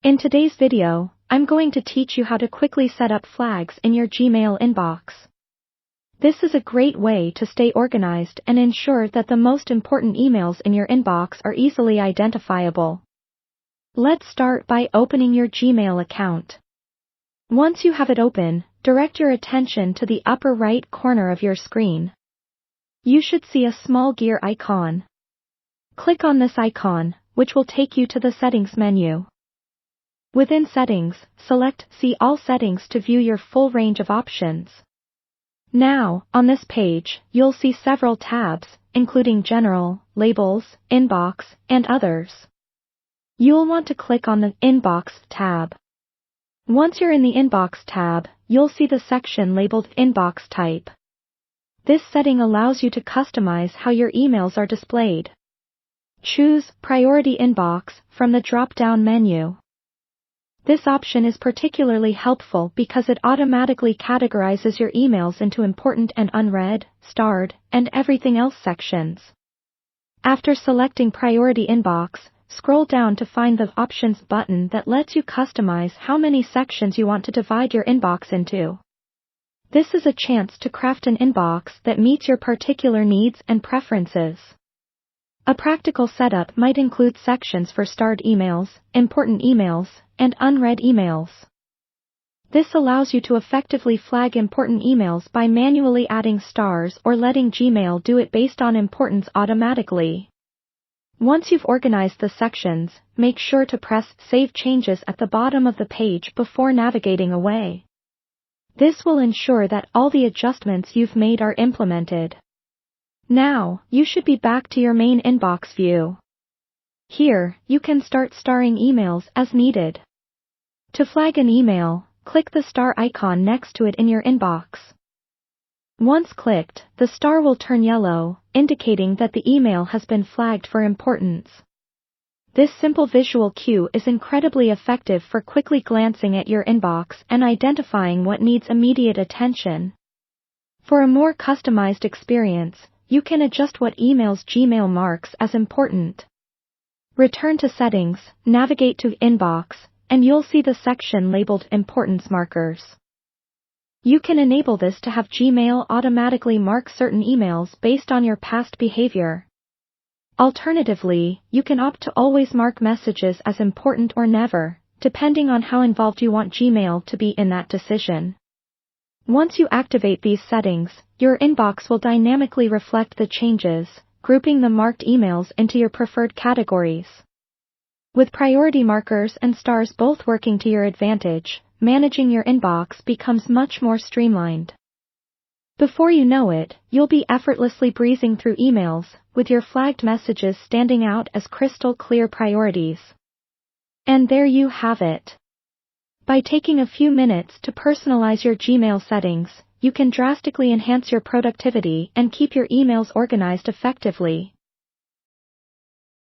In today's video, I'm going to teach you how to quickly set up flags in your Gmail inbox. This is a great way to stay organized and ensure that the most important emails in your inbox are easily identifiable. Let's start by opening your Gmail account. Once you have it open, direct your attention to the upper right corner of your screen. You should see a small gear icon. Click on this icon, which will take you to the Settings menu. Within Settings, select See All Settings to view your full range of options. Now, on this page, you'll see several tabs, including General, Labels, Inbox, and others. You'll want to click on the Inbox tab. Once you're in the Inbox tab, you'll see the section labeled Inbox Type. This setting allows you to customize how your emails are displayed. Choose Priority Inbox from the drop-down menu. This option is particularly helpful because it automatically categorizes your emails into important and unread, starred, and everything else sections. After selecting Priority Inbox, scroll down to find the Options button that lets you customize how many sections you want to divide your inbox into. This is a chance to craft an inbox that meets your particular needs and preferences. A practical setup might include sections for starred emails, important emails, and unread emails. This allows you to effectively flag important emails by manually adding stars or letting Gmail do it based on importance automatically. Once you've organized the sections, make sure to press Save Changes at the bottom of the page before navigating away. This will ensure that all the adjustments you've made are implemented. Now, you should be back to your main inbox view. Here, you can start starring emails as needed. To flag an email, click the star icon next to it in your inbox. Once clicked, the star will turn yellow, indicating that the email has been flagged for importance. This simple visual cue is incredibly effective for quickly glancing at your inbox and identifying what needs immediate attention. For a more customized experience, you can adjust what emails Gmail marks as important. Return to Settings, navigate to Inbox, and you'll see the section labeled Importance Markers. You can enable this to have Gmail automatically mark certain emails based on your past behavior. Alternatively, you can opt to always mark messages as important or never, depending on how involved you want Gmail to be in that decision. Once you activate these settings, your inbox will dynamically reflect the changes, grouping the marked emails into your preferred categories. With priority markers and stars both working to your advantage, managing your inbox becomes much more streamlined. Before you know it, you'll be effortlessly breezing through emails, with your flagged messages standing out as crystal clear priorities. And there you have it. By taking a few minutes to personalize your Gmail settings, you can drastically enhance your productivity and keep your emails organized effectively.